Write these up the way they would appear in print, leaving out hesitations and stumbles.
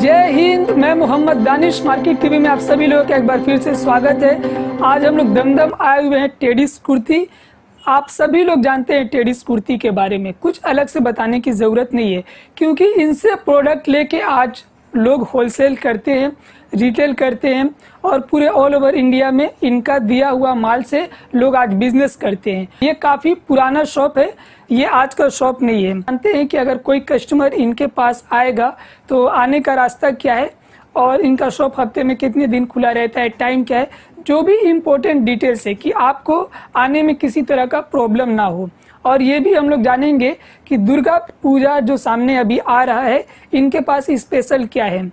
जय हिंद। मैं Mohammad Danish, market TV में आप सभी लोगों का एक बार फिर से स्वागत है। आज हम लोग दमदम आए हुए हैं टेडिस कुर्ती। आप सभी लोग जानते हैं टेडिस कुर्ती के बारे में, कुछ अलग से बताने की ज़रूरत नहीं है, क्योंकि इनसे प्रोडक्ट लेके आज लोग होलसेल करते हैं, रिटेल करते हैं और पूरे ऑल ओवर इंडिया में इनका दिया हुआ माल से लोग आज बिजनेस करते हैं। ये काफ़ी पुराना शॉप है, ये आज का शॉप नहीं है। जानते हैं कि अगर कोई कस्टमर इनके पास आएगा तो आने का रास्ता क्या है और इनका शॉप हफ्ते में कितने दिन खुला रहता है, टाइम क्या है, जो भी इम्पोर्टेंट डिटेल्स है कि आपको आने में किसी तरह का प्रॉब्लम ना हो। और ये भी हम लोग जानेंगे कि दुर्गा पूजा जो सामने अभी आ रहा है, इनके पास स्पेशल क्या है।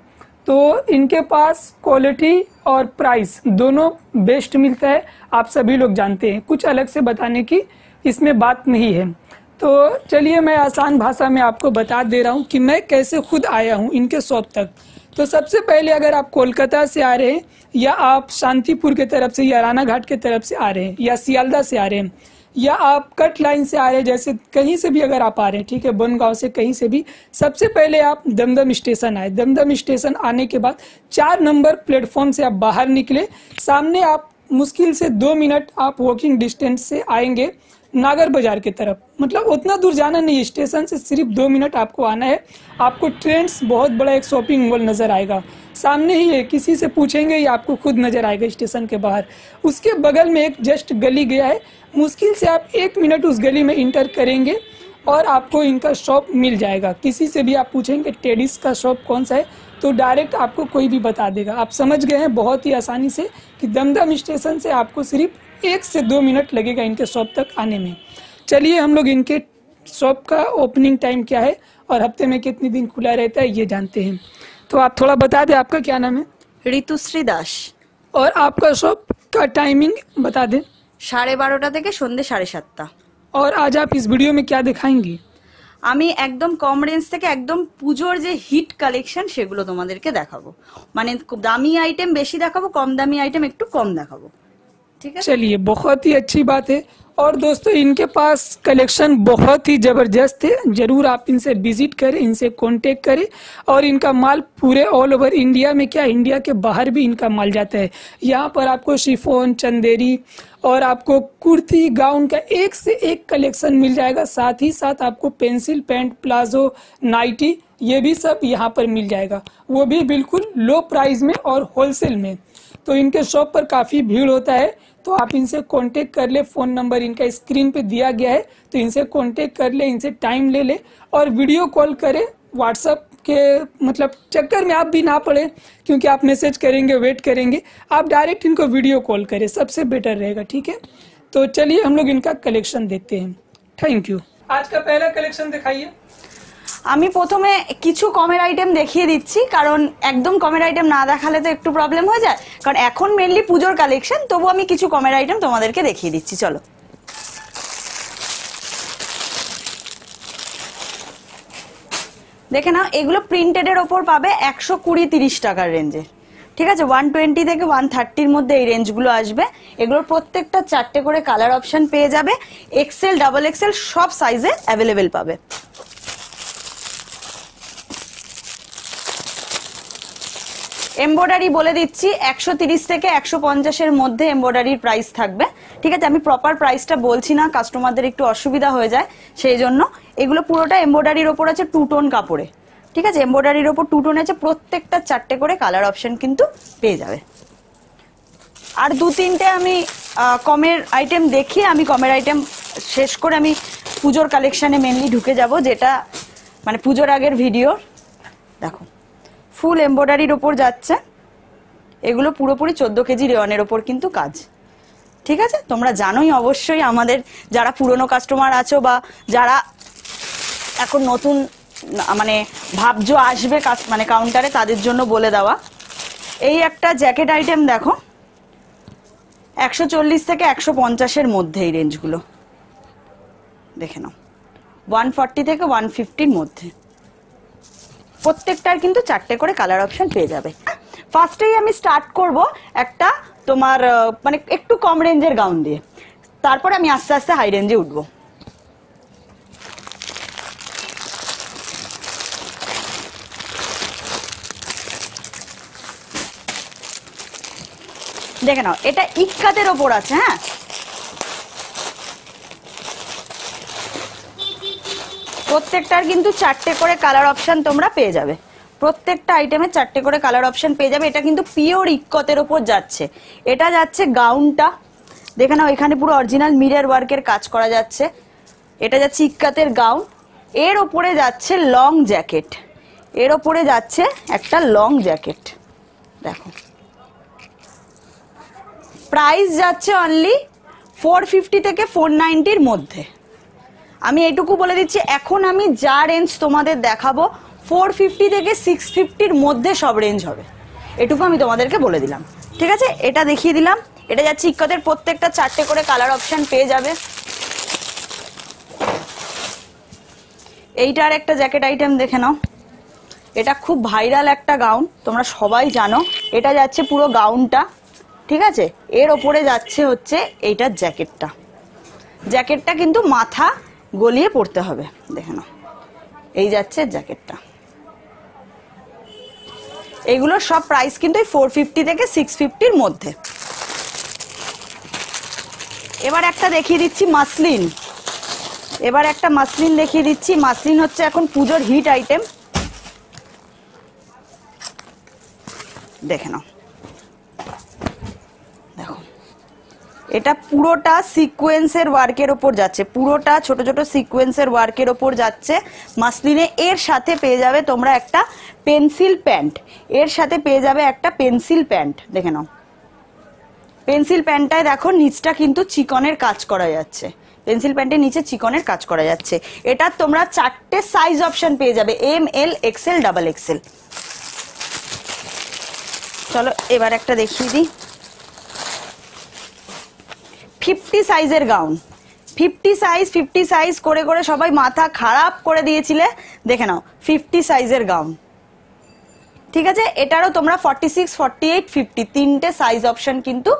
तो इनके पास क्वालिटी और प्राइस दोनों बेस्ट मिलता है, आप सभी लोग जानते हैं, कुछ अलग से बताने की इसमें बात नहीं है। तो चलिए मैं आसान भाषा में आपको बता दे रहा हूँ कि मैं कैसे खुद आया हूँ इनके शॉप तक। तो सबसे पहले अगर आप कोलकाता से आ रहे हैं या आप शांतिपुर के तरफ से या रानाघाट के तरफ से आ रहे हैं या सियालदा से आ रहे हैं या आप कट लाइन से आ रहे हैं, जैसे कहीं से भी अगर आप आ रहे हैं, ठीक है, बनगांव से कहीं से भी, सबसे पहले आप दमदम स्टेशन आए। दमदम स्टेशन आने के बाद 4 नंबर प्लेटफॉर्म से आप बाहर निकले, सामने आप मुश्किल से 2 मिनट आप वॉकिंग डिस्टेंस से आएंगे नागर बाजार की तरफ। मतलब उतना दूर जाना नहीं है, स्टेशन से सिर्फ 2 मिनट आपको आना है। आपको ट्रेंड्स बहुत बड़ा एक शॉपिंग मॉल नजर आएगा, सामने ही है, किसी से पूछेंगे या आपको खुद नजर आएगा स्टेशन के बाहर। उसके बगल में एक जस्ट गली गया है, मुश्किल से आप 1 मिनट उस गली में इंटर करेंगे और आपको इनका शॉप मिल जाएगा। किसी से भी आप पूछेंगे टेडिस का शॉप कौन सा है तो डायरेक्ट आपको कोई भी बता देगा। आप समझ गए हैं बहुत ही आसानी से कि दमदम स्टेशन से आपको सिर्फ 1 से 2 मिनट लगेगा इनके शॉप तक आने में। चलिए हम लोग इनके शॉप का ओपनिंग टाइम क्या है और हफ्ते में कितने दिन खुला रहता है ये जानते हैं। तो आप थोड़ा बता दें, आपका क्या नाम है? ঋতুশ্রী দাস। और आपका शॉप का टाइमिंग बता दें। 12:30 থেকে সন্ধ্যে 7:30। और आज आप इस वीडियो में क्या दिखाएंगी? আমি একদম কম রেঞ্জ থেকে একদম পুজোর যে হিট কালেকশন সেগুলো তোমাদেরকে দেখাবো। মানে দামি আইটেম বেশি দেখাবো, কম দামি आइटम একটু কম দেখাবো। ठीक है, चलिए बहुत ही अच्छी बात है। और दोस्तों इनके पास कलेक्शन बहुत ही जबरदस्त है, जरूर आप इनसे विजिट करें, इनसे कांटेक्ट करें। और इनका माल पूरे ऑल ओवर इंडिया में, क्या इंडिया के बाहर भी इनका माल जाता है। यहाँ पर आपको शिफॉन, चंदेरी और आपको कुर्ती, गाउन का एक से एक कलेक्शन मिल जाएगा। साथ ही साथ आपको पेंसिल, पैंट, प्लाजो, नाइटी, ये भी सब यहाँ पर मिल जाएगा, वो भी बिल्कुल लो प्राइस में और होलसेल में। तो इनके शॉप पर काफ़ी भीड़ होता है, तो आप इनसे कांटेक्ट कर ले। फ़ोन नंबर इनका स्क्रीन पे दिया गया है, तो इनसे कांटेक्ट कर ले, इनसे टाइम ले ले और वीडियो कॉल करें। व्हाट्सएप के मतलब चक्कर में आप भी ना पड़े, क्योंकि आप मैसेज करेंगे, वेट करेंगे, आप डायरेक्ट इनको वीडियो कॉल करें, सबसे बेटर रहेगा। ठीक है, तो चलिए हम लोग इनका कलेक्शन देखते हैं। Thank you. आज का पहला कलेक्शन दिखाइए। আমি প্রথমে কিছু কমের আইটেম দেখিয়ে দিচ্ছি, কারণ একদম কমের আইটেম না দেখালে তো একটু প্রবলেম হয়ে যায়। কারণ এখন মেইনলি পুজোর কালেকশন, তবু আমি কিছু কমের আইটেম তোমাদেরকে দেখিয়ে দিচ্ছি। চলো দেখে নাও, এগুলো প্রিন্টেডের ওপর পাবে 120-30 টাকার রেঞ্জে। ঠিক আছে, 120 থেকে 130-র মধ্যে এই রেঞ্জগুলো আসবে। এগুলোর প্রত্যেকটা 4টে করে কালার অপশন পেয়ে যাবে। এক্সেল, ডাবল এক্সেল সব সাইজে অ্যাভেলেবেল পাবে। এমব্রয়ডারি বলে দিচ্ছি 130 থেকে 150-এর মধ্যে এমব্রয়ডারির প্রাইস থাকবে। ঠিক আছে, আমি প্রপার প্রাইসটা বলছি না, কাস্টমারদের একটু অসুবিধা হয়ে যায়, সেই জন্য। এগুলো পুরোটা এমব্রয়ডারির ওপর আছে, 2 টোন কাপড়ে। ঠিক আছে, এমব্রয়ডারির ওপর 2 টোন আছে, প্রত্যেকটা 4টে করে কালার অপশন কিন্তু পেয়ে যাবে। আর 2-3টে আমি কমের আইটেম দেখিয়ে আমি কমের আইটেম শেষ করে আমি পুজোর কালেকশনে মেনলি ঢুকে যাব, যেটা মানে পুজোর আগের ভিডিও। দেখো ফুল এমব্রয়ডারির ওপর যাচ্ছে, এগুলো পুরোপুরি 14 কেজি রেওয়ানের ওপর কিন্তু কাজ। ঠিক আছে, তোমরা জানোই অবশ্যই, আমাদের যারা পুরনো কাস্টমার আছো বা যারা এখন নতুন মানে ভাবছো আসবে মানে কাউন্টারে, তাদের জন্য বলে দেওয়া। এই একটা জ্যাকেট আইটেম দেখো, 140 থেকে 150-এর মধ্যে এই রেঞ্জগুলো দেখে নাও। 140 থেকে 150-র মধ্যে প্রত্যেকটার কিন্তু 4টে করে কালার অপশন পেয়ে যাবে। ফার্স্টেই আমি স্টার্ট করব একটা তোমার মানে একটু কম রেঞ্জের গাউন দিয়ে, তারপরে আমি আস্তে আস্তে হাই রেঞ্জে উঠবো। দেখে নাও, এটা ইক্কাতের ওপর আছে। হ্যাঁ, প্রত্যেকটার কিন্তু 4টে করে কালার অপশন তোমরা পেয়ে যাবে, প্রত্যেকটা আইটেমে 4টে করে কালার অপশন পেয়ে যাবে। এটা কিন্তু পিওর ইক্কতের ওপর যাচ্ছে। এটা যাচ্ছে গাউনটা, দেখে নাও এখানে পুরো অরিজিনাল মিরর ওয়ার্কের কাজ করা যাচ্ছে। এটা যাচ্ছে ইক্কাতের গাউন, এর ওপরে যাচ্ছে লং জ্যাকেট, এর ওপরে যাচ্ছে একটা লং জ্যাকেট। দেখো প্রাইস যাচ্ছে অনলি 450 থেকে 490-র মধ্যে। আমি এইটুকু বলে দিচ্ছি, এখন আমি যা রেঞ্জ তোমাদের দেখাবো 450 থেকে 650-র মধ্যে সব রেঞ্জ হবে, এটুকু আমি তোমাদেরকে বলে দিলাম। ঠিক আছে, এটা দেখিয়ে দিলাম। এটা যাচ্ছে ইক্কতের, প্রত্যেকটা 4টে করে কালার অপশন পেয়ে যাবে। এইটার একটা জ্যাকেট আইটেম দেখে নাও, এটা খুব ভাইরাল একটা গাউন, তোমরা সবাই জানো। এটা যাচ্ছে পুরো গাউনটা, ঠিক আছে, এর ওপরে যাচ্ছে হচ্ছে এইটার জ্যাকেটটা। জ্যাকেটটা কিন্তু মাথা গলিয়ে পড়তে হবে, দেখে নাও এই যাচ্ছে জ্যাকেটটা। এগুলোর সব প্রাইস কিন্তু 450 থেকে 650-র মধ্যে। এবার একটা দেখিয়ে দিচ্ছি মাসলিন, এবার একটা মাসলিন দেখিয়ে দিচ্ছি। মাসলিন হচ্ছে এখন পুজোর হিট আইটেম, দেখে নাও। দেখো এটা পুরোটা সিকোয়েন্সের ওয়ার্কের ওপর যাচ্ছে, পুরোটা ছোট ছোট সিকোয়েন্সের ওয়ার্কের ওপর যাচ্ছে মাসলিনে। এর সাথে পেয়ে যাবে তোমরা একটা পেন্সিল প্যান্ট, এর সাথে পেয়ে যাবে একটা পেন্সিল প্যান্ট, দেখে নাও। পেন্সিল প্যান্টটায় দেখো নিচটা কিন্তু চিকনের কাজ করা যাচ্ছে, পেন্সিল প্যান্টের নিচে চিকনের কাজ করা যাচ্ছে। এটা তোমরা 4টে সাইজ অপশন পেয়ে যাবে, এম, এল, এক্সেল, ডাবল এক্সেল। চলো এবার একটা দেখিয়ে দিই 50 সাইজের গাউন। 50 সাইজ করে করে সবাই মাথা খারাপ করে দিয়েছিলে, দেখে নাও 50 সাইজের গাউন। ঠিক আছে, এটারও তোমরা 46, 48, 50 তিনটে সাইজ অপশন কিন্তু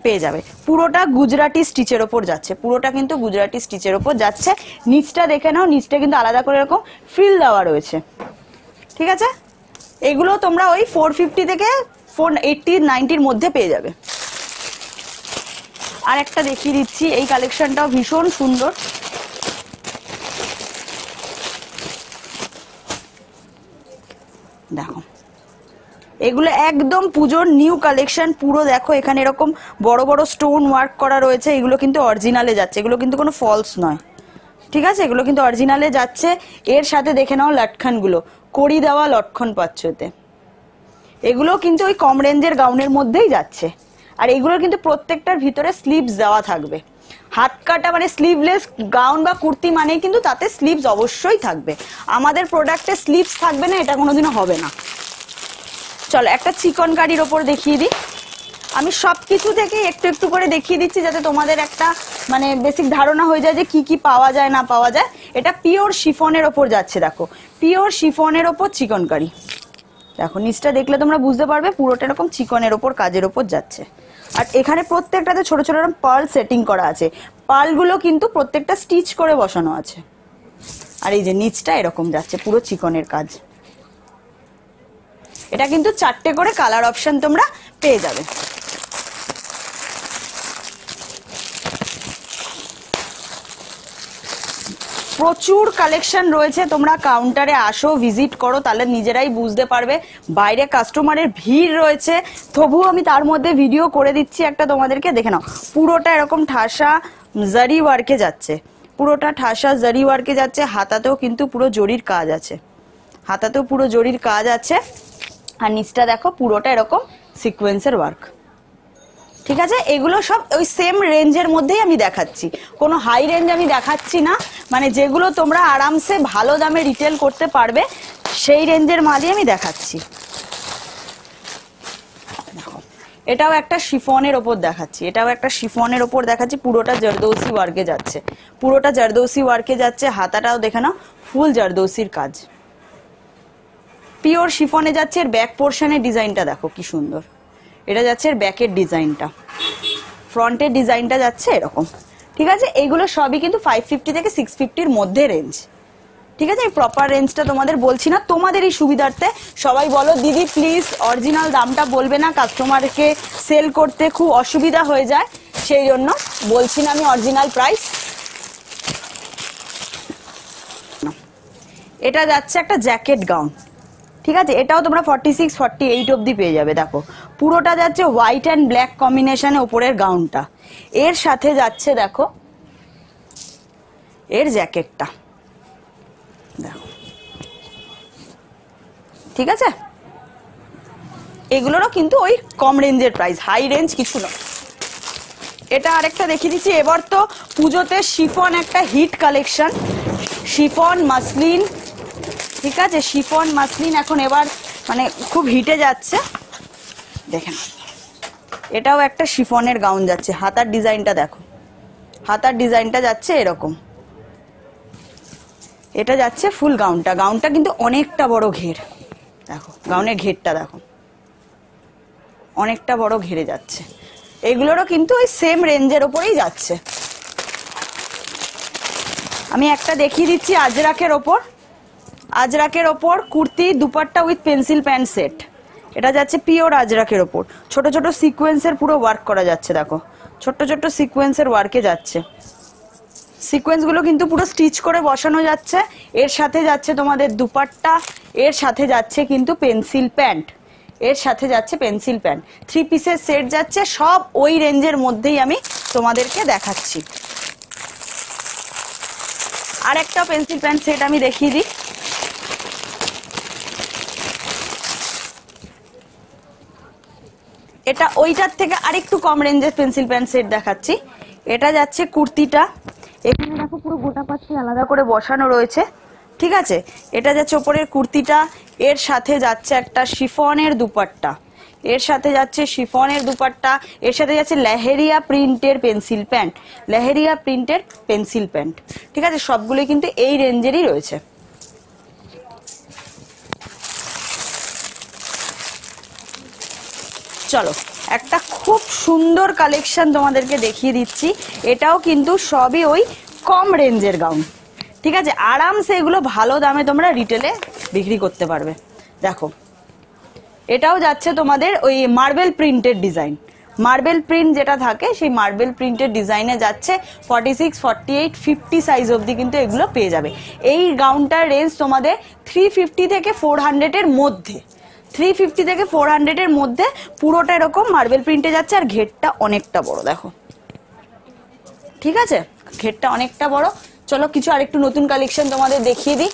পেয়ে যাবে। পুরোটা গুজরাটি স্টিচের ওপর যাচ্ছে, পুরোটা কিন্তু গুজরাটি স্টিচের ওপর যাচ্ছে। নিচটা দেখে নাও, নিচটা কিন্তু আলাদা করে এরকম ফ্রিল দেওয়া রয়েছে। ঠিক আছে, এগুলো তোমরা ওই 450 থেকে 480, 90-র মধ্যে পেয়ে যাবে। আর একটা দেখিয়ে দিচ্ছি, এই কালেকশনটাও ভীষণ সুন্দর। দেখো এগুলো একদম পুজোর নিউ কালেকশন, পুরো দেখো এখানে এরকম বড় বড় স্টোন ওয়ার্ক করা রয়েছে। এগুলো কিন্তু অরিজিনালে যাচ্ছে, এগুলো কিন্তু কোনো ফলস নয়। ঠিক আছে, এগুলো কিন্তু অরিজিনালে যাচ্ছে। এর সাথে দেখে নাও লটকনগুলো, কড়ি দেওয়া লটকন পাচ্ছ এতে। এগুলো কিন্তু ওই কম রেঞ্জের গাউনের মধ্যেই যাচ্ছে। আর এগুলোর কিন্তু প্রত্যেকটার ভিতরে স্লিভস দেওয়া থাকবে, হাত কাটা মানে স্লিভলেস গাউন বা কুর্তি মানেই কিন্তু তাতে স্লিভস অবশ্যই থাকবে। আমাদের প্রোডাক্টে স্লিভস থাকবে না, এটা কোনোদিনও হবে না। চলো একটা চিকনকারির ওপর দেখিয়ে দিই। আমি সবকিছু থেকে একটু একটু করে দেখিয়ে দিচ্ছি যাতে তোমাদের একটা মানে বেসিক ধারণা হয়ে যায় যে কি কি পাওয়া যায় না পাওয়া যায়। এটা পিওর শিফনের ওপর যাচ্ছে, দেখো পিওর শিফনের ওপর চিকনকারি। দেখো নিচটা দেখলে তোমরা বুঝতে পারবে, পুরোটা এরকম চিকনের ওপর কাজের ওপর যাচ্ছে। আর এখানে প্রত্যেকটাতে ছোট ছোট এরকম পার্ল সেটিং করা আছে, পার্লগুলো কিন্তু প্রত্যেকটা স্টিচ করে বসানো আছে। আর এই যে নিচটা এরকম যাচ্ছে পুরো চিকনের কাজ। এটা কিন্তু 4টে করে কালার অপশন তোমরা পেয়ে যাবে। প্রচুর কালেকশন রয়েছে, তোমরা কাউন্টারে আসো, ভিজিট করো, তাহলে নিজেরাই বুঝতে পারবে। বাইরে কাস্টমারের ভিড় রয়েছে, তবুও আমি তার মধ্যে ভিডিও করে দিচ্ছি একটা তোমাদেরকে, দেখে নাও। পুরোটা এরকম ঠাসা জারি ওয়ার্কে যাচ্ছে, পুরোটা ঠাসা জারি ওয়ার্কে যাচ্ছে। হাতাতেও কিন্তু পুরো জরির কাজ আছে, হাতাতেও পুরো জরির কাজ আছে। আর নিচটা দেখো পুরোটা এরকম সিকোয়েন্সের ওয়ার্ক। ঠিক আছে, এগুলো সব ওই সেম রেঞ্জের মধ্যেই আমি দেখাচ্ছি, কোনো হাই রেঞ্জ আমি দেখাচ্ছি না। মানে যেগুলো তোমরা আরামসে ভালো দামে রিটেল করতে পারবে সেই রেঞ্জের মালই আমি দেখাচ্ছি। দেখো এটাও একটা শিফনের ওপর দেখাচ্ছি, এটাও একটা শিফনের ওপর দেখাচ্ছি। পুরোটা জারদৌসি ওয়ার্কে যাচ্ছে, পুরোটা জারদৌসি ওয়ার্কে যাচ্ছে। হাতাটাও দেখে নাও ফুল জারদৌসির কাজ, পিওর শিফনে যাচ্ছে। এর ব্যাক পোর্শনের ডিজাইনটা দেখো কি সুন্দর, এটা যাচ্ছে এর ব্যাকের ডিজাইনটা, ফ্রন্টের ডিজাইনটা যাচ্ছে এরকম। ঠিক আছে, এগুলো সবই কিন্তু 550 থেকে 650-র মধ্যে রেঞ্জ। ঠিক আছে, আমি প্রপার রেঞ্জটা তোমাদের বলছি না, তোমাদেরই সুবিধার্থে। সবাই বলো দিদি প্লিজ অরিজিনাল দামটা বলবে না, কাস্টমারকে সেল করতে খুব অসুবিধা হয়ে যায়, সেই জন্য বলছি না আমি অরিজিনাল প্রাইস। এটা যাচ্ছে একটা জ্যাকেট গাউন, ঠিক আছে, এটাও তোমরা 46 48 অবধি পেয়ে যাবে। দেখো পুরোটা যাচ্ছে হোয়াইট অ্যান্ড ব্ল্যাক কম্বিনেশনে ওপরের গাউনটা, এর সাথে যাচ্ছে দেখো এর জ্যাকেটটা, দেখো ঠিক আছে। এগুলোরও কিন্তু ওই কম রেঞ্জের প্রাইস, হাই রেঞ্জ কিছু নয়। এটা আরেকটা দেখিয়ে দিচ্ছি, এবার তো পুজোতে শিফন একটা হিট কালেকশন, শিফন মাসলিন, ঠিক আছে, শিফন মাসলিন এখন এবার মানে খুব হিটে যাচ্ছে। দেখেন এটাও একটা শিফনের গাউন যাচ্ছে, হাতার ডিজাইনটা দেখো, হাতার ডিজাইনটা যাচ্ছে এরকম, এটা যাচ্ছে ফুল গাউনটা, গাউনটা কিন্তু অনেকটা বড় ঘের, দেখো গাউনের ঘেরটা দেখো অনেকটা বড় ঘেরে যাচ্ছে। এগুলোরও কিন্তু ওই সেম রেঞ্জের ওপরেই যাচ্ছে। আমি একটা দেখিয়ে দিচ্ছি আজরাকের ওপর, আজরাকের ওপর kurti dupatta with pencil pant set, এটা যাচ্ছে পিওর আজরাকের ওপর, ছোট ছোট সিকোয়েন্সের পুরো ওয়ার্ক করা যাচ্ছে, দেখো ছোট্ট ছোট্ট সিকোয়েন্সের ওয়ার্কে যাচ্ছে, সিকোয়েন্স গুলো কিন্তু পুরো স্টিচ করে বসানো যাচ্ছে। এর সাথে যাচ্ছে তোমাদের দুপাট্টা, এর সাথে যাচ্ছে কিন্তু পেন্সিল প্যান্ট, এর সাথে যাচ্ছে পেন্সিল প্যান্ট, 3 পিসের সেট যাচ্ছে, সব ওই রেঞ্জের মধ্যেই আমি তোমাদেরকে দেখাচ্ছি। আর একটা পেন্সিল প্যান্ট সেট আমি দেখিয়ে দিই, এটা ওইটার থেকে আরেকটু কম রেঞ্জের পেন্সিল প্যান্ট সেট দেখাচ্ছি। এটা যাচ্ছে কুর্তিটা, এখানে দেখো পুরো গোটা পাচ্ছি আলাদা করে বসানো রয়েছে, ঠিক আছে, এটা যাচ্ছে ওপরের কুর্তিটা, এর সাথে যাচ্ছে একটা শিফনের দুপাট্টা, এর সাথে যাচ্ছে শিফনের দুপাট্টা, এর সাথে যাচ্ছে লেহেরিয়া প্রিন্টের পেন্সিল প্যান্ট, লেহেরিয়া প্রিন্টের পেন্সিল প্যান্ট, ঠিক আছে, সবগুলোই কিন্তু এই রেঞ্জেরই রয়েছে। চলো একটা খুব সুন্দর কালেকশন তোমাদেরকে দেখিয়ে দিচ্ছি, এটাও কিন্তু সবই ওই কম রেঞ্জের গাউন, ঠিক আছে, আরামসে এগুলো ভালো দামে তোমরা রিটেলে বিক্রি করতে পারবে। দেখো এটাও যাচ্ছে তোমাদের ওই মার্বেল প্রিন্টের ডিজাইন, মার্বেল প্রিন্ট যেটা থাকে সেই মার্বেল প্রিন্টের ডিজাইনে যাচ্ছে, 46 48 50 সাইজ অবধি কিন্তু এগুলো পেয়ে যাবে। এই গাউনটার রেঞ্জ তোমাদের 350 থেকে 400 এর মধ্যে, 350 থেকে 400 এর মধ্যে, পুরোটা এরকম মার্বেল প্রিন্টে যাচ্ছে, আর ঘেরটা অনেকটা বড় দেখো, ঠিক আছে, ঘেরটা অনেকটা বড়। চলো কিছু আরেকটু নতুন কালেকশন তোমাদের দেখিয়ে দিই।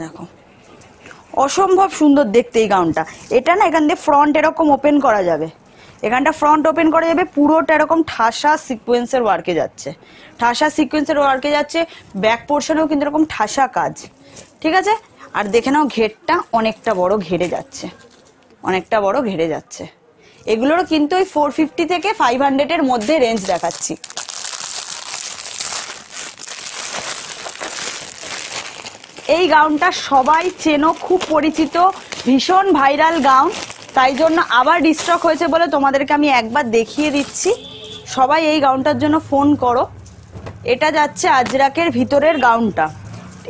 দেখো অসম্ভব সুন্দর দেখতে এই গাউনটা, এটা না এখান দিয়ে ফ্রন্ট এরকম ওপেন করা যাবে, এখানটা ফ্রন্ট ওপেন করা যাবে, পুরোটা এরকম ঠাসা সিকোয়েন্সের ওয়ার্কে যাচ্ছে, ঠাসা সিকোয়েন্সের ওয়ার্কে যাচ্ছে, ব্যাক পোর্শনেও কিন্তু এরকম ঠাসা কাজ, ঠিক আছে, আর দেখে নাও ঘেরটা অনেকটা বড় ঘেরে যাচ্ছে, অনেকটা বড় ঘেরে যাচ্ছে। এগুলোরও কিন্তু ওই 450 থেকে 500 এর মধ্যে রেঞ্জ দেখাচ্ছি। এই গাউনটা সবাই চেনো, খুব পরিচিত, ভীষণ ভাইরাল গাউন, তাই জন্য আবার রিস্টক হয়েছে বলে তোমাদেরকে আমি একবার দেখিয়ে দিচ্ছি, সবাই এই গাউনটার জন্য ফোন করো। এটা যাচ্ছে আজরাকের ভিতরের গাউনটা,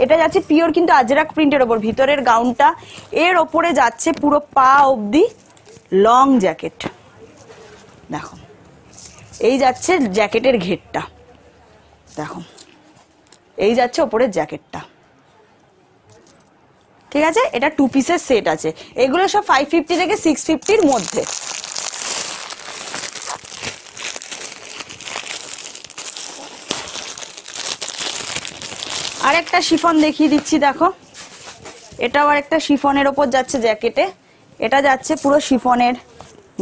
এটা যাচ্ছে পিওর কিন্তু আজরাক প্রিন্টের ওপর ভিতরের গাউনটা, এর ওপরে যাচ্ছে পুরো পা অবধি লং জ্যাকেট, দেখো এই যাচ্ছে জ্যাকেটের ঘেরটা, দেখো এই যাচ্ছে ওপরের জ্যাকেটটা, ঠিক আছে, এটা 2 পিসের সেট আছে, এগুলো সব 550 থেকে 650 এর মধ্যে। আর একটা শিফন দেখিয়ে দিচ্ছি, দেখো এটাও আর একটা শিফনের ওপর যাচ্ছে জ্যাকেটে, এটা যাচ্ছে পুরো শিফনের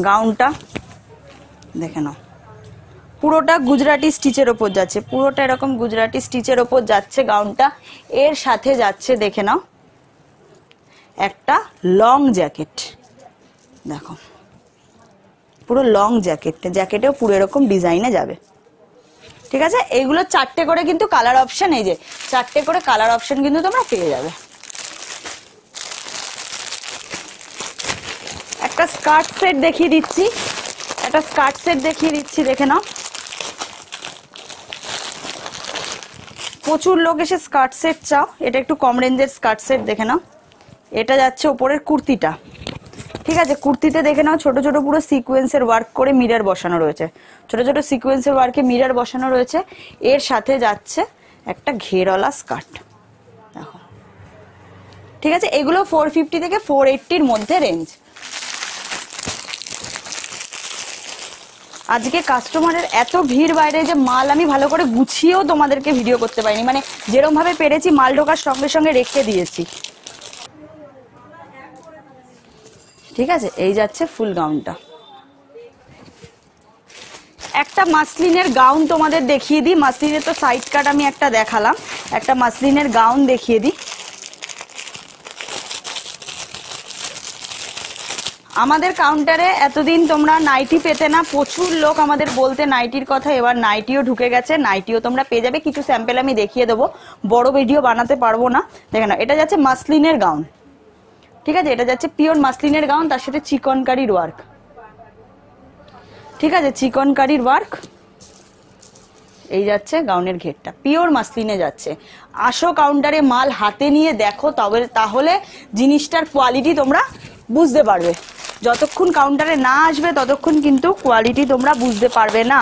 গাউনটা, দেখে নাও পুরোটা গুজরাটি স্টিচের ওপর যাচ্ছে, পুরোটা এরকম গুজরাটি স্টিচের ওপর যাচ্ছে গাউনটা, এর সাথে যাচ্ছে দেখে নাও একটা লং জ্যাকেট, দেখো পুরো লং জ্যাকেট, জ্যাকেটেও পুরো এরকম ডিজাইনে যাবে, ঠিক আছে। এইগুলো 4টে করে কিন্তু কালার অপশন, এই যে 4টে করে কালার অপশন কিন্তু তোমরা পেয়ে যাবে। একটা স্কার্ট সেট দেখিয়ে দিচ্ছি, একটা স্কার্ট সেট দেখিয়ে দিচ্ছি, দেখে নাও। প্রচুর লোক এসে স্কার্ট সেট চাও, এটা একটু কম রেঞ্জের স্কার্ট সেট, দেখে নাও। এটা যাচ্ছে ওপরের কুর্তিটা, ঠিক আছে। কুর্তিতে দেখে নাও ছোট ছোট পুরো সিকোয়েন্সের ওয়ার্ক করে মিরর বসানো রয়েছে, ছোট ছোট সিকোয়েন্সের ওয়ার্কে মিরর বসানো রয়েছে। এর সাথে যাচ্ছে একটা ঘেরওয়ালা স্কার্ট, দেখো, ঠিক আছে। এগুলো 450 থেকে 480-র মধ্যে রেঞ্জ। আজকে কাস্টমারের এত ভিড় বাইরে যে মাল আমি ভালো করে গুছিয়েও তোমাদেরকে ভিডিও করতে পারিনি, মানে যেরকম ভাবে পেরেছি মাল ঢোকার সঙ্গে সঙ্গে রেখে দিয়েছি, ঠিক আছে। এই যাচ্ছে ফুল গাউনটা। একটা মাসলিনের গাউন তোমাদের দেখিয়ে দিই। মাসলিনের তো সাইড কাট আমি একটা দেখালাম, একটা মাসলিনের গাউন দেখিয়ে দিই। আমাদের কাউন্টারে এতদিন তোমরা নাইটি পেতে না, প্রচুর লোক আমাদের বলতে নাইটির কথা, এবার নাইটিও ঢুকে গেছে, নাইটিও তোমরা পেয়ে যাবে। কিছু স্যাম্পল আমি দেখিয়ে দেবো, বড় ভিডিও বানাতে পারবো না। দেখে নাও, এটা যাচ্ছে মাসলিনের গাউন, ঠিক আছে। এটা যাচ্ছে পিওর মাসলিনের গাউন, তার সাথে চিকনকারির ওয়ার্ক, ঠিক আছে, চিকনকারির ওয়ার্ক। এই যাচ্ছে গাউনের ঘেরটা, পিওর মাসলিনে যাচ্ছে। আসো কাউন্টারে মাল হাতে নিয়ে দেখো, তাহলে জিনিসটার কোয়ালিটি তোমরা বুঝতে পারবে। যতক্ষণ কাউন্টারে না আসবে ততক্ষণ কিন্তু কোয়ালিটি তোমরা বুঝতে পারবে না।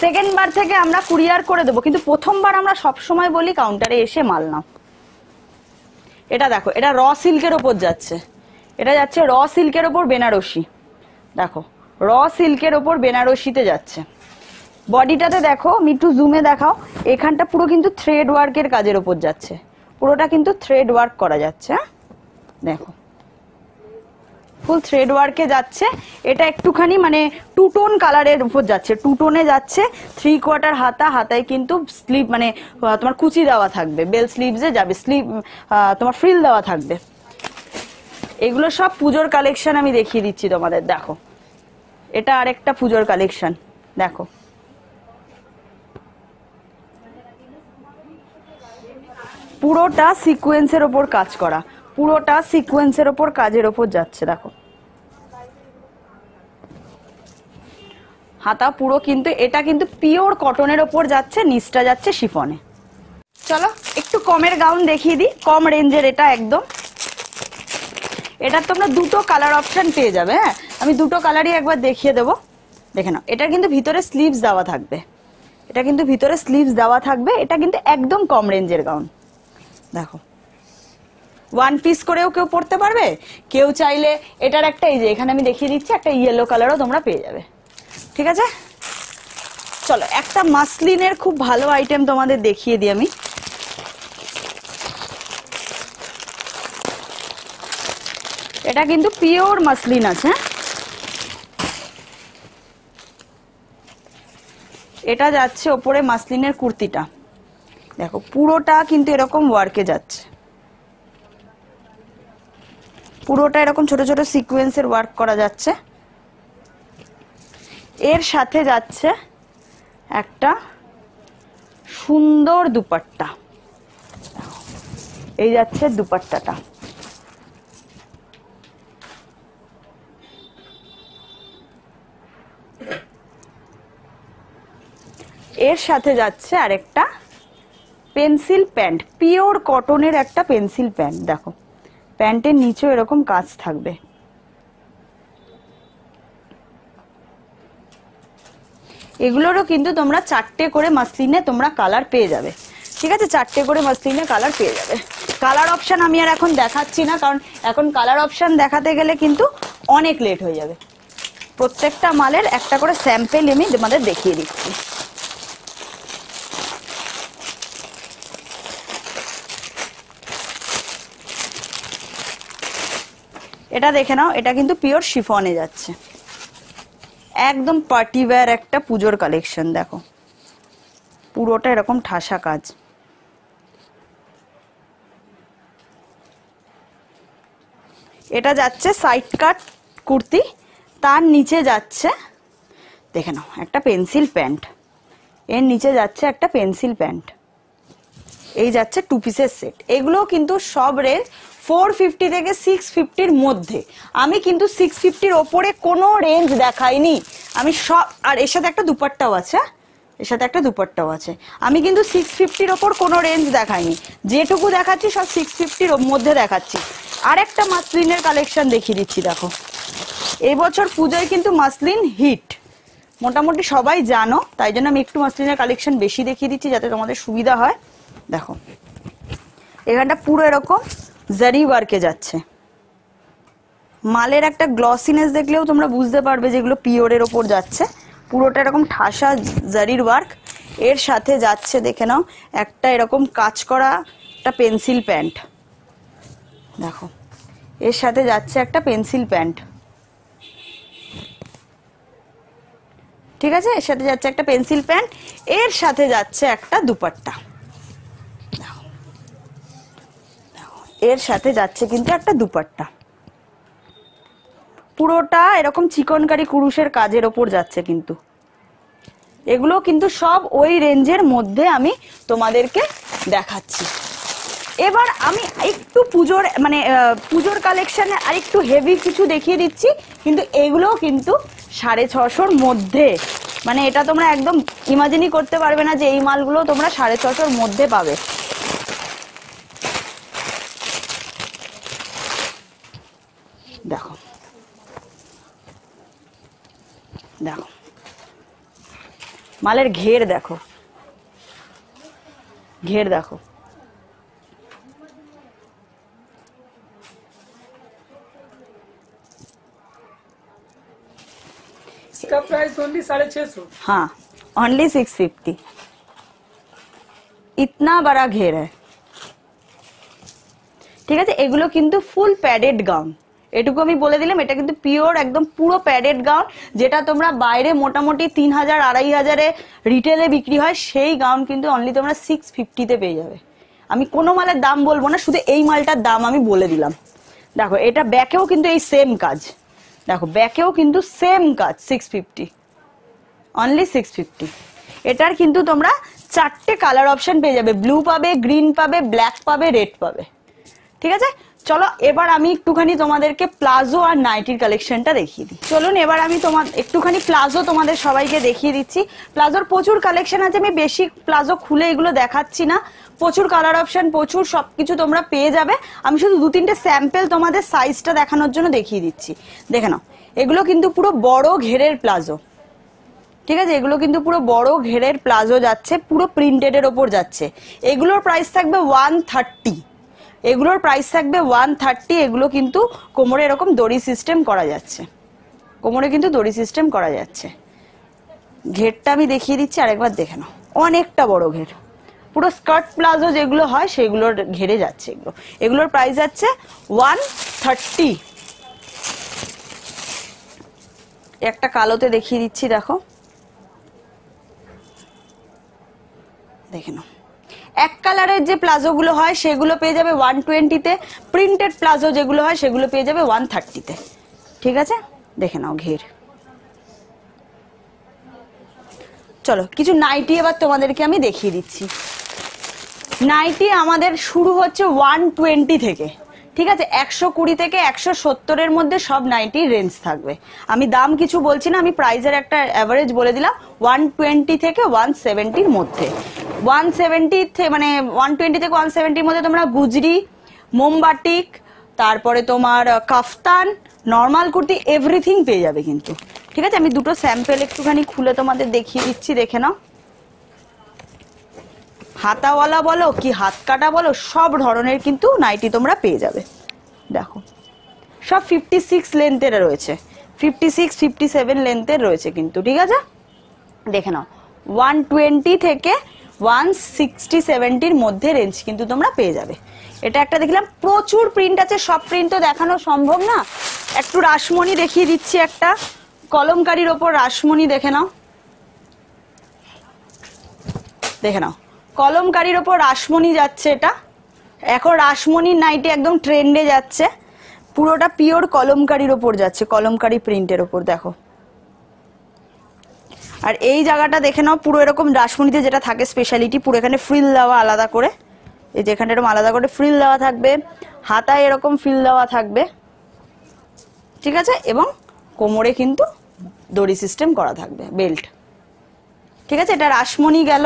সেকেন্ড বার থেকে আমরা কুরিয়ার করে দেবো, কিন্তু প্রথমবার আমরা সবসময় বলি কাউন্টারে এসে মাল নাও। এটা দেখো, এটা র সিল্কের ওপর যাচ্ছে, এটা যাচ্ছে র সিল্কের ওপর বেনারসি, দেখো র সিল্কের ওপর বেনারসিতে যাচ্ছে। বডিটাতে দেখো, আমি একটু জুমে দেখাও, এখানটা পুরো কিন্তু থ্রেড ওয়ার্কের কাজের ওপর যাচ্ছে, পুরোটা কিন্তু থ্রেড ওয়ার্ক করা যাচ্ছে, দেখো ফুল থ্রেড ওয়ার্কে যাচ্ছে। এটা একটুখানি মানে টু টোন কালারের উপর যাচ্ছে, টু টোনে যাচ্ছে। 3/4 হাতা, হাতায় কিন্তু স্লিভ মানে তোমার কুচি দেওয়া থাকবে, বেল স্লিভসে যাবে, স্লিভ তোমার ফ্রিল দেওয়া থাকবে। এগুলো সব পুজোর কালেকশন আমি দেখিয়ে দিচ্ছি তোমাদের, দেখো এটা আরেকটা পুজোর কালেকশন, দেখো পুরোটা সিকোয়েন্সের ওপর কাজ করা, পুরোটা সিকোয়েন্সের ওপর কাজের ওপর যাচ্ছে, দেখো হাতা পুরো কিন্তু, এটা কিন্তু পিওর কটনের ওপর যাচ্ছে, নিচটা যাচ্ছে শিফনে। চলো একটু কমের গাউন দেখিয়ে দিই, কম রেঞ্জের, এটা একদম। এটা তোমরা দুটো কালার অপশন পেয়ে যাবে, হ্যাঁ আমি দুটো কালারই একবার দেখিয়ে দেবো, দেখে নাও। এটা কিন্তু ভিতরে স্লিভস দেওয়া থাকবে, এটা কিন্তু ভিতরে স্লিভস দেওয়া থাকবে। এটা কিন্তু একদম কম রেঞ্জের গাউন, দেখো ওয়ান পিস করেও কেউ পরতে পারবে, কেউ চাইলে এটার একটা, এই যে এখানে আমি দেখিয়ে দিচ্ছি, একটা ইয়েলো কালারও তোমরা পেয়ে যাবে, ঠিক আছে। চলো একটা মাসলিনের খুব ভালো আইটেম তোমাদের দেখিয়ে দিই আমি। এটা কিন্তু পিওর মাসলিন আছে, এটা যাচ্ছে ওপরে মাসলিনের কুর্তিটা, দেখো পুরোটা কিন্তু এরকম ওয়ার্কে যাচ্ছে, পুরোটা এরকম ছোট ছোট সিকোয়েন্সের ওয়ার্ক করা যাচ্ছে। এর সাথে যাচ্ছে একটা সুন্দর দুপাট্টা, এই যাচ্ছে দুপাট্টাটা, এর সাথে যাচ্ছে আরেকটা পেন্সিল প্যান্ট, পিওর কটনের একটা পেন্সিল প্যান্ট, দেখো প্যান্টের নিচেও এরকম কাজ থাকবে। এগুলোরও কিন্তু তোমরা 4টে করে মাসলিনে তোমরা কালার পেয়ে যাবে, ঠিক আছে, 4টে করে মাসলিনে কালার পেয়ে যাবে। কালার অপশন আমি আর এখন দেখাচ্ছি না, কারণ এখন কালার অপশন দেখাতে গেলে কিন্তু অনেক লেট হয়ে যাবে। প্রত্যেকটা মালের একটা করে স্যাম্পল আমি তোমাদের দেখিয়ে দিচ্ছি। এটা দেখে নাও, এটা কিন্তু পিওর শিফনে যাচ্ছে, একদম পার্টি ওয়্যার একটা পুজোর কালেকশন, দেখো পুরোটা এরকম ঠাসা কাজ। এটা যাচ্ছে সাইড কাট কুর্তি, তার নিচে যাচ্ছে দেখে নাও একটা পেন্সিল প্যান্ট, এর নিচে যাচ্ছে একটা পেন্সিল প্যান্ট, এই যাচ্ছে 2 পিসের সেট। এগুলো কিন্তু সব রেঞ্জ 450 থেকে 650-র মধ্যে। আমি কিন্তু 650-র ওপরে কোনো রেঞ্জ দেখাইনি আমি সব। আর এর সাথে একটা দুপাট্টাও আছে, এর সাথে একটা দুপাট্টাও আছে। আমি কিন্তু 650-র ওপর কোনো রেঞ্জ দেখাইনি, যেটুকু দেখাচ্ছি সব 650-র মধ্যে দেখাচ্ছি। আর একটা মাসলিনের কালেকশন দেখিয়ে দিচ্ছি। দেখো, এই বছর পুজোয় কিন্তু মাসলিন হিট, মোটামুটি সবাই জানো, তাই জন্য আমি একটু মাসলিনের কালেকশন বেশি দেখিয়ে দিচ্ছি যাতে তোমাদের সুবিধা হয়। দেখো, এখানটা পুরো এরকম জারি ওয়ার্কে যাচ্ছে। মালের একটা গ্লসিনেস দেখলেও তোমরা বুঝতে পারবে যেগুলো পিওরের ওপর যাচ্ছে। পুরোটা এরকম ঠাসা জারির ওয়ার্ক। এর সাথে যাচ্ছে, দেখে নাও, একটা এরকম কাজ করা একটা পেন্সিল প্যান্ট। দেখো, এর সাথে যাচ্ছে একটা পেন্সিল প্যান্ট, ঠিক আছে? এর সাথে যাচ্ছে একটা পেন্সিল প্যান্ট, এর সাথে যাচ্ছে একটা দুপাট্টা। এর সাথে যাচ্ছে কিন্তু একটা দুপাট্টা। পুরোটা এরকম চিকনকারি কুরুশের কাজের ওপর যাচ্ছে। কিন্তু এগুলো কিন্তু সব ওই রেঞ্জের মধ্যে আমি তোমাদেরকে দেখাচ্ছি। এবার আমি একটু পুজোর কালেকশনে আর একটু হেভি কিছু দেখিয়ে দিচ্ছি, কিন্তু এগুলো কিন্তু 650-র মধ্যে। মানে এটা তোমরা একদম ইমাজিনই করতে পারবে না যে এই মালগুলো তোমরা 650-র মধ্যে পাবে। দেখো, দেখো মালের ঘের দেখো, ঘের দেখো। इसका प्राइस ओनली 650। हाँ, ओनली 650। इतना बड़ा घेर है, ঠিক আছে? এগুলো কিন্তু ফুল প্যাডেড গাউন, এটুকু আমি বলে দিলাম। এটা কিন্তু পিওর একদম পুরো প্যাডেড গাউন, যেটা তোমরা বাইরে মোটামুটি 3000-2500-এ রিটেলে বিক্রি হয়, সেই গাউন কিন্তু অনলি তোমরা 650-তে পেয়ে যাবে। আমি কোনো মালের দাম বলবো না, শুধু এই মালটার দাম আমি বলে দিলাম। দেখো, এটা ব্যাকেও কিন্তু এই সেম কাজ। দেখো, ব্যাকেও কিন্তু সেম কাজ, 650, অনলি 650। এটার কিন্তু তোমরা 4টে কালার অপশন পেয়ে যাবে, ব্লু পাবে, গ্রিন পাবে, ব্ল্যাক পাবে, রেড পাবে, ঠিক আছে? চলো এবার আমি একটুখানি তোমাদেরকে প্লাজো আর নাইটির কালেকশনটা দেখিয়ে দিই। চলুন এবার আমি একটুখানি প্লাজো তোমাদের সবাইকে দেখিয়ে দিচ্ছি। প্লাজোর প্রচুর কালেকশন আছে, আমি বেশি প্লাজো খুলে এগুলো দেখাচ্ছি না। প্রচুর কালার অপশন, প্রচুর সবকিছু তোমরা পেয়ে যাবে। আমি শুধু 2-3টে স্যাম্পল তোমাদের সাইজটা দেখানোর জন্য দেখিয়ে দিচ্ছি। দেখে নাও, এগুলো কিন্তু পুরো বড় ঘেরের প্লাজো, ঠিক আছে? এগুলো কিন্তু পুরো বড় ঘেরের প্লাজো যাচ্ছে, পুরো প্রিন্টেডের ওপর যাচ্ছে। এগুলোর প্রাইস থাকবে 130। এগুলোর প্রাইস থাকবে 130। এগুলো কিন্তু কোমরে এরকম দড়ি সিস্টেম করা যাচ্ছে, কোমরে কিন্তু দড়ি সিস্টেম করা যাচ্ছে। ঘেরটা আমি দেখিয়ে দিচ্ছি, আরেকবার দেখে নাও, অনেকটা বড় ঘের। পুরো স্কার্ট প্লাজো যেগুলো হয় সেগুলোর ঘেরে যাচ্ছে এগুলো। এগুলোর প্রাইস যাচ্ছে 130। একটা কালোতে দেখিয়ে দিচ্ছি, দেখো, দেখে নাও। এক কালারের যে প্লাজো গুলো হয় সেগুলো পেয়ে যাবে 120-তে, প্রিন্টেড প্লাজো যেগুলো হয় সেগুলো পেয়ে যাবে 130-তে, ঠিক আছে? দেখে নাও ঘের। চলো কিছু নাইটি এবার তোমাদেরকে আমি দেখিয়ে দিচ্ছি। নাইটি আমাদের শুরু হচ্ছে 120 থেকে, ঠিক আছে? 120 থেকে 170-এর মধ্যে সব নাইটির রেঞ্জ থাকবে। আমি দাম কিছু বলছি না, আমি প্রাইসের একটা অ্যাভারেজ বলে দিলাম। 120 থেকে 170-র মধ্যে, 170 মানে 120 থেকে 170-র মধ্যে তোমরা গুজরি, মোমবাটিক, তারপরে তোমার কাফতান, নর্মাল কুর্তি, এভরিথিং পেয়ে যাবে কিন্তু, ঠিক আছে? আমি দুটো স্যাম্পল একটুখানি খুলে তোমাদের দেখিয়ে দিচ্ছি, দেখে নাও। হাতাওয়ালা বলো কি হাত কাটা বলো, সব ধরনের কিন্তু নাইটি তোমরা পেয়ে যাবে। দেখো, সব 56 লেন্থের রয়েছে, 56, 57 লেন্থের রয়েছে কিন্তু, ঠিক আছে? দেখে নাও, 120 থেকে 160-170-র মধ্যে রেঞ্জ কিন্তু তোমরা পেয়ে যাবে। এটা একটা দেখলাম, প্রচুর প্রিন্ট আছে, সব প্রিন্ট তো দেখানো সম্ভব না। একটু রাসমণি দেখিয়ে দিচ্ছি, একটা কলমকারীর ওপর রাসমণি, দেখে নাও, দেখে নাও, কলমকারীর ওপর রাসমণি যাচ্ছে। এটা এখন রাসমণির নাইটি একদম ট্রেন্ডে যাচ্ছে, পুরোটা পিওর কলমকারীর ওপর যাচ্ছে, কলমকারী প্রিন্টের ওপর। দেখো, আর এই জায়গাটা দেখে নাও, পুরো এরকম রাসমণিতে যেটা থাকে স্পেশালিটি, পুরো এখানে ফ্রিল দেওয়া আলাদা করে, এই যে এখানে এরকম আলাদা করে ফ্রিল দেওয়া থাকবে। হাতায় এরকম ফিল দেওয়া থাকবে, ঠিক আছে, এবং কোমরে কিন্তু দড়ি সিস্টেম করা থাকবে, বেল্ট, ঠিক আছে। এটা রাসমণি গেল।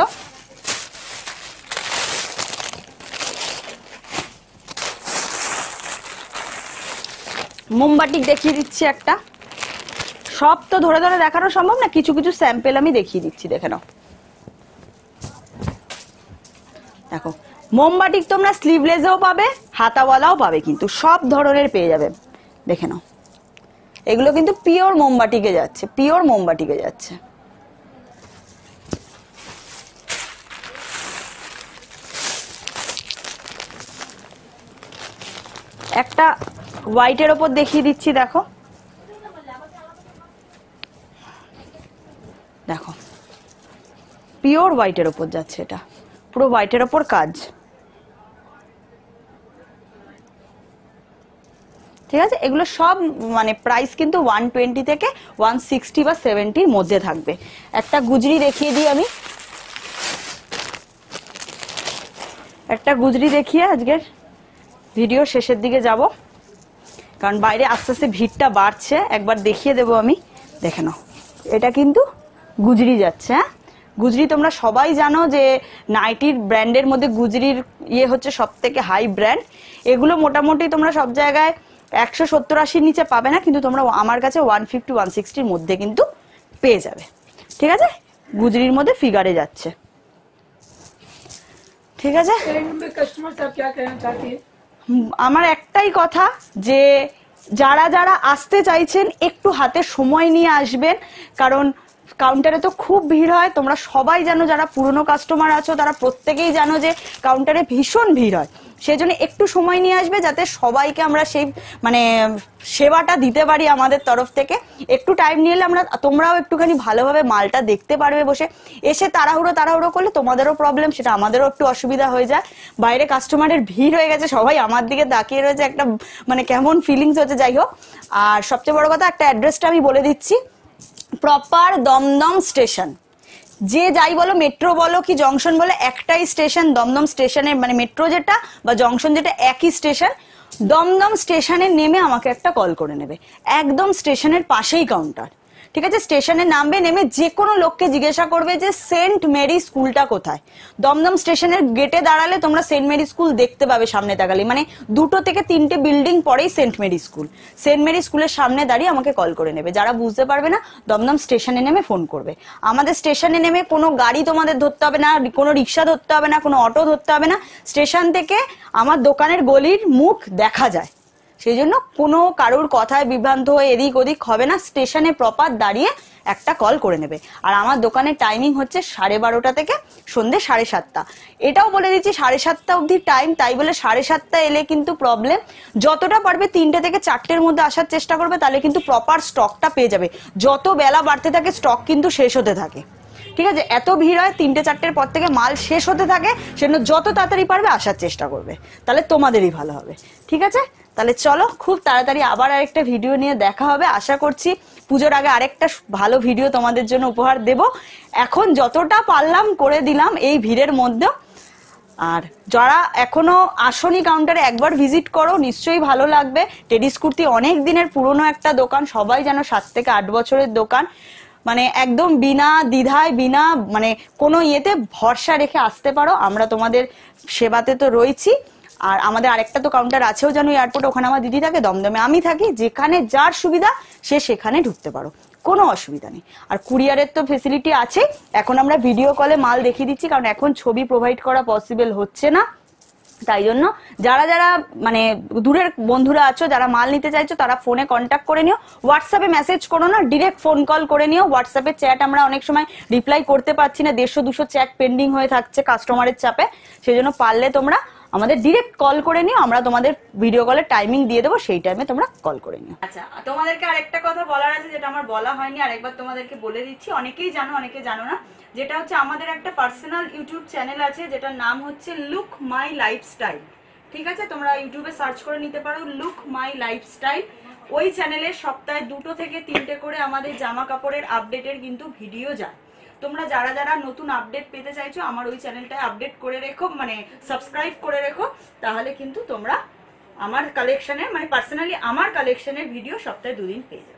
মোমবাটিক দেখিয়ে দিচ্ছি একটা, সব তো ধরে ধরে দেখানো সম্ভব না, কিছু কিছু স্যাম্পেল আমি দেখিয়ে দিচ্ছি, দেখে নাও। দেখো মোমবাটিক তোমরা স্লিভলেসও পাবে, হাতাওয়ালাও পাবে, কিন্তু সব ধরনের পেয়ে যাবে, দেখে নাও। এগুলো কিন্তু পিওর মোমবাটিকে যাচ্ছে, পিওর মোমবাটিকে যাচ্ছে। একটা হোয়াইটের ওপর দেখিয়ে দিচ্ছি, দেখো দেখো পিওর হোয়াইটের ওপর যাচ্ছে, এটা পুরো হোয়াইটের ওপর কাজ, ঠিক আছে। এগুলো সব মানে প্রাইস কিন্তু 120 থেকে 160 বা 70 মধ্যে থাকবে। একটা গুজরি দেখিয়ে দিই আমি, একটা গুজরি দেখিয়ে আজকের ভিডিও শেষের দিকে যাব, কারণ বাইরে আস্তে আস্তে ভিড়টা বাড়ছে। একবার দেখিয়ে দেবো আমি, দেখে নাও। এটা কিন্তু গুজরি যাচ্ছে, হ্যাঁ গুজরি তোমরা সবাই জানো যে নাইটির ব্র্যান্ডের মধ্যে গুজরির ইয়ে হচ্ছে সব থেকে হাই ব্র্যান্ড। এগুলো মোটামুটি তোমরা সব জায়গায় 170-80 নিচে পাবে না, কিন্তু তোমরা আমার কাছে 150-160 মধ্যে কিন্তু পেয়ে যাবে, ঠিক আছে। গুজরির মধ্যে ফিগারে যাচ্ছে, ঠিক আছে। আমার একটাই কথা যে যারা যারা আসতে চাইছেন একটু হাতে সময় নিয়ে আসবেন, কারণ কাউন্টারে তো খুব ভিড় হয়। তোমরা সবাই জানো, যারা পুরনো কাস্টমার আছো তারা প্রত্যেকেই জানো যে কাউন্টারে ভীষণ ভিড় হয়। সেই জন্য একটু সময় নিয়ে আসবে, যাতে সবাইকে আমরা সেই মানে সেবাটা দিতে পারি আমাদের তরফ থেকে। একটু টাইম নিয়ে এলে আমরা, তোমরাও একটুখানি ভালোভাবে মালটা দেখতে পারবে বসে। এসে তাড়াহুড়ো করলে তোমাদেরও প্রবলেম, সেটা আমাদেরও একটু অসুবিধা হয়ে যায়। বাইরে কাস্টমারের ভিড় হয়ে গেছে, সবাই আমার দিকে তাকিয়ে রয়েছে, একটা মানে কেমন ফিলিংস হচ্ছে। যাই হোক, আর সবচেয়ে বড় কথা, একটা অ্যাড্রেসটা আমি বলে দিচ্ছি, প্রপার দমদম স্টেশন। যে যাই বলো, মেট্রো বলো কি জংশন বলো, একটাই স্টেশন দমদম স্টেশনের, মানে মেট্রো যেটা বা জংশন যেটা একই স্টেশন। দমদম স্টেশনে নেমে আমাকে একটা কল করে নেবে, একদম স্টেশনের পাশেই কাউন্টার, ঠিক আছে। স্টেশনে নামবে, নেমে যে কোনো লোককে জিজ্ঞাসা করবে যে সেন্ট মেরি স্কুলটা কোথায়। দমদম স্টেশনের গেটে দাঁড়ালে তোমরা সেন্ট মেরি স্কুল দেখতে পাবে সামনে তাকালে, মানে 2 থেকে 3টে বিল্ডিং পরেই saint Mary school. Saint Mary স্কুলের সামনে দাঁড়িয়ে আমাকে কল করে নেবে। যারা বুঝতে পারবে না, দমদম স্টেশনে নেমে ফোন করবে। আমাদের স্টেশনে নেমে কোনো গাড়ি তোমাদের ধরতে হবে না, কোনো রিক্সা ধরতে হবে না, কোনো অটো ধরতে হবে না। স্টেশন থেকে আমার দোকানের গলির মুখ দেখা যায়, সেই জন্য কোনো কারোর কথায় বিভ্রান্ত হয়ে এদিক ওদিক হবে না। স্টেশনে প্রপার দাঁড়িয়ে একটা কল করে নেবে। আর আমার দোকানের টাইমিং হচ্ছে 12:30 থেকে সন্ধ্যে 7:30। এটাও বলে দিচ্ছি 7:30 অবধি টাইম, তাই বলে 7:30 এলে কিন্তু প্রবলেম। যতটা পারবে 3টে থেকে 4টের মধ্যে আসার চেষ্টা করবে, তাহলে কিন্তু প্রপার স্টকটা পেয়ে যাবে। যত বেলা বাড়তে থাকে স্টক কিন্তু শেষ হতে থাকে, ঠিক আছে। এত ভিড় হয়, 3টে-4টের পর থেকে মাল শেষ হতে থাকে, সেজন্য যত তাড়াতাড়ি পারবে আসার চেষ্টা করবে, তাহলে তোমাদেরই ভালো হবে, ঠিক আছে। তাহলে চলো, খুব তাড়াতাড়ি আবার আরেকটা ভিডিও নিয়ে দেখা হবে। আশা করছি পুজোর আগে আরেকটা ভালো ভিডিও তোমাদের জন্য উপহার দেব। এখন যতটা পারলাম করে দিলাম এই ভিড়ের মধ্যে। আর যারা এখনো আসনি কাউন্টারে, একবার ভিজিট করো, নিশ্চয়ই ভালো লাগবে। টেডিস কুর্তি অনেক দিনের পুরনো একটা দোকান, সবাই জানো 7 থেকে 8 বছরের দোকান। মানে একদম বিনা দ্বিধায়, বিনা মানে কোনো ইয়েতে ভরসা রেখে আসতে পারো। আমরা তোমাদের সেবাতে তো রয়েছি। আর আমাদের আরেকটা তো কাউন্টার আছেও জানো এয়ারপোর্ট, ওখানে আমার দিদি থাকে, দমদমে আমি থাকি। যেখানে যার সুবিধা সে সেখানে ঢুকতে পারো, কোনো অসুবিধা নেই। আর কুরিয়ারের তো ফেসিলিটি আছে। এখন আমরা ভিডিও কলে মাল দেখিয়ে দিচ্ছি, কারণ এখন ছবি প্রোভাইড করা পসিবল হচ্ছে না। তাই জন্য যারা যারা মানে দূরের বন্ধুরা আছো, যারা মাল নিতে চাইছো, তারা ফোনে কন্ট্যাক্ট করে নিও। হোয়াটসঅ্যাপে মেসেজ করো না, ডিরেক্ট ফোন কল করে নিও। হোয়াটসঅ্যাপে চ্যাট আমরা অনেক সময় রিপ্লাই করতে পারছি না, 150-200 চ্যাট পেন্ডিং হয়ে থাকছে কাস্টমারের চাপে। সেই জন্য পারলে তোমরা আমাদের ডিরেক্ট কল করে নিও, আমরা তোমাদের ভিডিও কলের টাইমিং দিয়ে দেবো, সেই টাইমে তোমরা কল করে নিও। আচ্ছা, তোমাদেরকে আরেকটা কথা বলার আছে, যেটা আমার বলা হয়নি, আরেকবার তোমাদেরকে বলে দিচ্ছি। অনেকেই জানো, অনেকে জানো না। যেটা হচ্ছে আমাদের একটা পার্সোনাল ইউটিউব চ্যানেল আছে, যেটার নাম হচ্ছে লুক মাই লাইফস্টাইল, ঠিক আছে। তোমরা ইউটিউবে সার্চ করে নিতে পারো লুক মাই লাইফস্টাইল। ওই চ্যানেলে সপ্তাহে 2 থেকে 3টে করে আমাদের জামা কাপড়ের আপডেটের কিন্তু ভিডিও যায়। তোমরা যারা যারা নতুন আপডেট পেতে চাইছো, আমার ওই চ্যানেলটায় আপডেট করে রেখো, মানে সাবস্ক্রাইব করে রেখো, তাহলে কিন্তু তোমরা আমার কালেকশনের মানে পার্সোনালি আমার কালেকশনের ভিডিও সপ্তাহে 2 দিন পেয়ে যাবে।